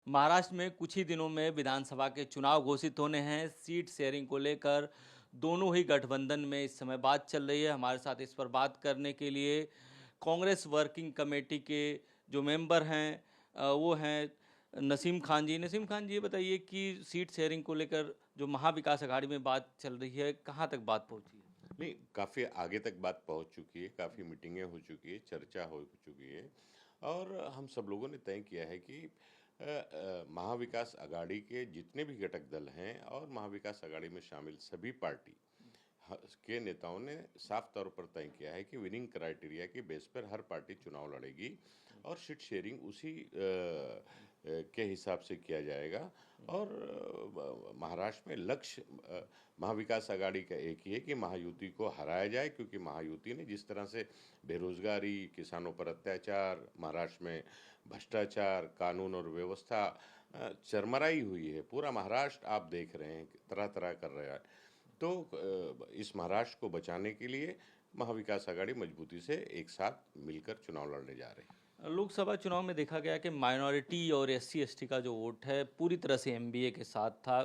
महाराष्ट्र में कुछ ही दिनों में विधानसभा के चुनाव घोषित होने हैं। सीट शेयरिंग को लेकर दोनों ही गठबंधन में इस समय बात चल रही है। हमारे साथ इस पर बात करने के लिए कांग्रेस वर्किंग कमेटी के जो मेंबर हैं वो हैं नसीम खान जी। नसीम खान जी, ये बताइए कि सीट शेयरिंग को लेकर जो महाविकास अघाड़ी में बात चल रही है, कहाँ तक बात पहुंची है? नहीं, काफ़ी आगे तक बात पहुंच चुकी है, काफ़ी मीटिंगें हो चुकी है, चर्चा हो चुकी है और हम सब लोगों ने तय किया है कि महाविकास अघाड़ी के जितने भी घटक दल हैं और महाविकास अघाड़ी में शामिल सभी पार्टी के नेताओं ने साफ तौर पर तय किया है कि विनिंग क्राइटेरिया के बेस पर हर पार्टी चुनाव लड़ेगी और सीट शेयरिंग उसी के हिसाब से किया जाएगा। और महाराष्ट्र में लक्ष्य महाविकास अघाड़ी का एक ही है कि महायुति को हराया जाए, क्योंकि महायुति ने जिस तरह से बेरोजगारी, किसानों पर अत्याचार, महाराष्ट्र में भ्रष्टाचार, कानून और व्यवस्था चरमराई हुई है। पूरा महाराष्ट्र आप देख रहे हैं तरह तरह कर रहा है। तो इस महाराष्ट्र को बचाने के लिए महाविकास अघाड़ी मजबूती से एक साथ मिलकर चुनाव लड़ने जा रही है। लोकसभा चुनाव में देखा गया कि माइनॉरिटी और एससी एसटी का जो वोट है पूरी तरह से एमबीए के साथ था।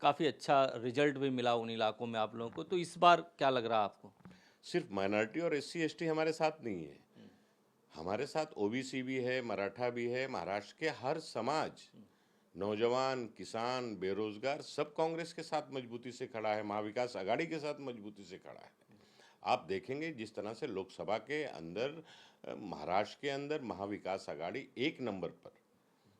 काफ़ी अच्छा रिजल्ट भी मिला उन इलाकों में आप लोगों को। तो इस बार क्या लग रहा है आपको? सिर्फ माइनॉरिटी और एससी एसटी हमारे साथ नहीं है, हमारे साथ ओबीसी भी है, मराठा भी है। महाराष्ट्र के हर समाज, नौजवान, किसान, बेरोजगार सब कांग्रेस के साथ मजबूती से खड़ा है, महाविकास अघाड़ी के साथ मजबूती से खड़ा है। आप देखेंगे जिस तरह से लोकसभा के अंदर महाराष्ट्र के अंदर महाविकास अघाड़ी एक नंबर पर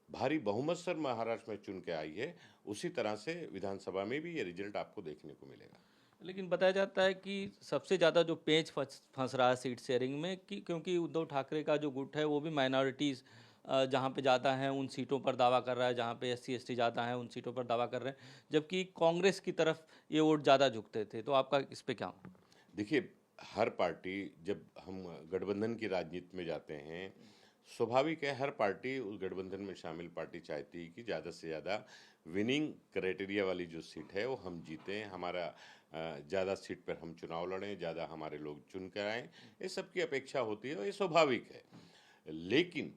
भारी बहुमत से महाराष्ट्र में चुन के आई है, उसी तरह से विधानसभा में भी ये रिजल्ट आपको देखने को मिलेगा। लेकिन बताया जाता है कि सबसे ज़्यादा जो पेंच फंस रहा है सीट शेयरिंग में, कि क्योंकि उद्धव ठाकरे का जो गुट है वो भी माइनॉरिटीज़ जहाँ पे ज़्यादा हैं उन सीटों पर दावा कर रहा है, जहाँ पे एससी एसटी ज़्यादा हैं उन सीटों पर दावा कर रहे हैं, जबकि कांग्रेस की तरफ ये वोट ज़्यादा झुकते थे। तो आपका इस पे क्या? देखिए, हर पार्टी, जब हम गठबंधन की राजनीति में जाते हैं, स्वाभाविक है हर पार्टी उस गठबंधन में शामिल पार्टी चाहती है कि ज़्यादा से ज़्यादा विनिंग क्राइटेरिया वाली जो सीट है वो हम जीतें, हमारा ज़्यादा सीट पर हम चुनाव लड़ें, ज़्यादा हमारे लोग चुन कर आएँ। ये सबकी अपेक्षा होती है और ये स्वाभाविक है। लेकिन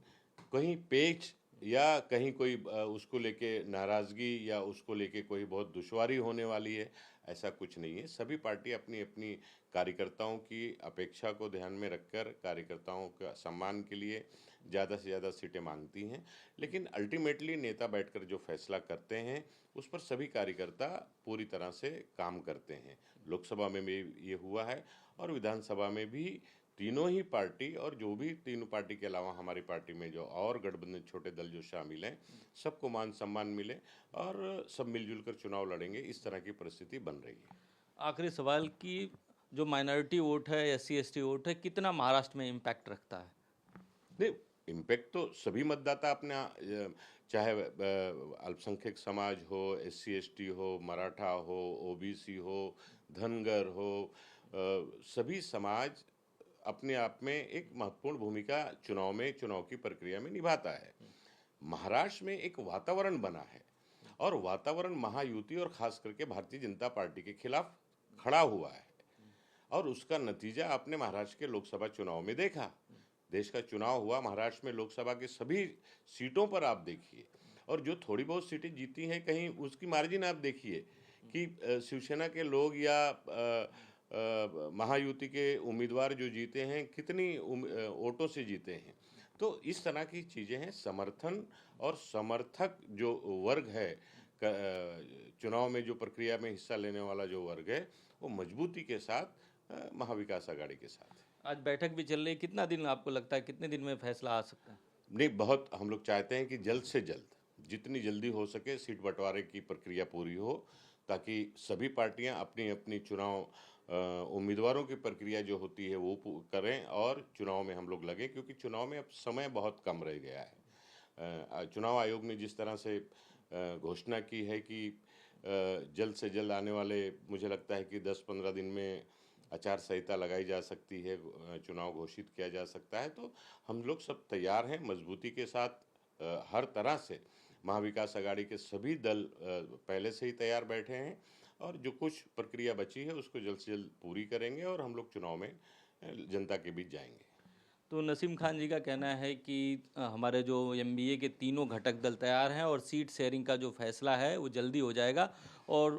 कहीं पेच या कहीं कोई उसको लेके नाराज़गी या उसको लेके कोई बहुत दुश्वारी होने वाली है, ऐसा कुछ नहीं है। सभी पार्टी अपनी अपनी कार्यकर्ताओं की अपेक्षा को ध्यान में रखकर कार्यकर्ताओं का सम्मान के लिए ज़्यादा से ज़्यादा सीटें मांगती हैं। लेकिन अल्टीमेटली नेता बैठकर जो फैसला करते हैं उस पर सभी कार्यकर्ता पूरी तरह से काम करते हैं। लोकसभा में भी ये हुआ है और विधानसभा में भी तीनों ही पार्टी, और जो भी तीनों पार्टी के अलावा हमारी पार्टी में जो और गठबंधन छोटे दल जो शामिल हैं, सबको मान सम्मान मिले और सब मिलजुल कर चुनाव लड़ेंगे, इस तरह की परिस्थिति बन रही है। आखिरी सवाल कि जो माइनॉरिटी वोट है, एससी एसटी वोट है, कितना महाराष्ट्र में इम्पैक्ट रखता है? नहीं, इम्पैक्ट तो सभी मतदाता अपने चाहे अल्पसंख्यक समाज हो, एससी एसटी हो, मराठा हो, ओबीसी हो, धनगर हो, सभी समाज अपने आप में एक महत्वपूर्ण भूमिका चुनाव की प्रक्रिया में निभाता है। महाराष्ट्र में एक वातावरण बना है और वातावरण महायुति और खास करके भारतीय जनता पार्टी के खिलाफ खड़ा हुआ है और उसका नतीजा आपने महाराष्ट्र के लोकसभा चुनाव में देखा। देश का चुनाव हुआ, महाराष्ट्र में लोकसभा के सभी सीटों पर आप देखिए, और जो थोड़ी बहुत सीटें जीती हैं कहीं उसकी मार्जिन आप देखिए कि शिवसेना के लोग या महायुति के उम्मीदवार जो जीते हैं कितनी वोटों से जीते हैं। तो इस तरह की चीज़ें हैं। समर्थन और समर्थक जो वर्ग है, चुनाव में जो प्रक्रिया में हिस्सा लेने वाला जो वर्ग है, वो मजबूती के साथ महाविकास अघाड़ी के साथ है। आज बैठक भी चल रही है, कितना दिन आपको लगता है, कितने दिन में फैसला आ सकता है? नहीं, बहुत हम लोग चाहते हैं कि जल्द से जल्द, जितनी जल्दी हो सके सीट बंटवारे की प्रक्रिया पूरी हो, ताकि सभी पार्टियां अपनी अपनी चुनाव उम्मीदवारों की प्रक्रिया जो होती है वो करें और चुनाव में हम लोग लगें, क्योंकि चुनाव में अब समय बहुत कम रह गया है। चुनाव आयोग ने जिस तरह से घोषणा की है कि जल्द से जल्द आने वाले, मुझे लगता है कि 10-15 दिन में आचार संहिता लगाई जा सकती है, चुनाव घोषित किया जा सकता है। तो हम लोग सब तैयार हैं मजबूती के साथ। हर तरह से महाविकास अघाड़ी के सभी दल पहले से ही तैयार बैठे हैं और जो कुछ प्रक्रिया बची है उसको जल्द से जल्द पूरी करेंगे और हम लोग चुनाव में जनता के बीच जाएंगे। तो नसीम खान जी का कहना है कि हमारे जो एमबीए के तीनों घटक दल तैयार हैं और सीट शेयरिंग का जो फैसला है वो जल्दी हो जाएगा और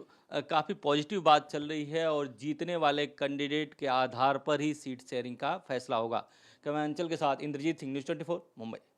काफ़ी पॉजिटिव बात चल रही है और जीतने वाले कैंडिडेट के आधार पर ही सीट शेयरिंग का फैसला होगा। कैमरा अंचल के साथ इंद्रजीत सिंह, न्यूज़ 24 मुंबई।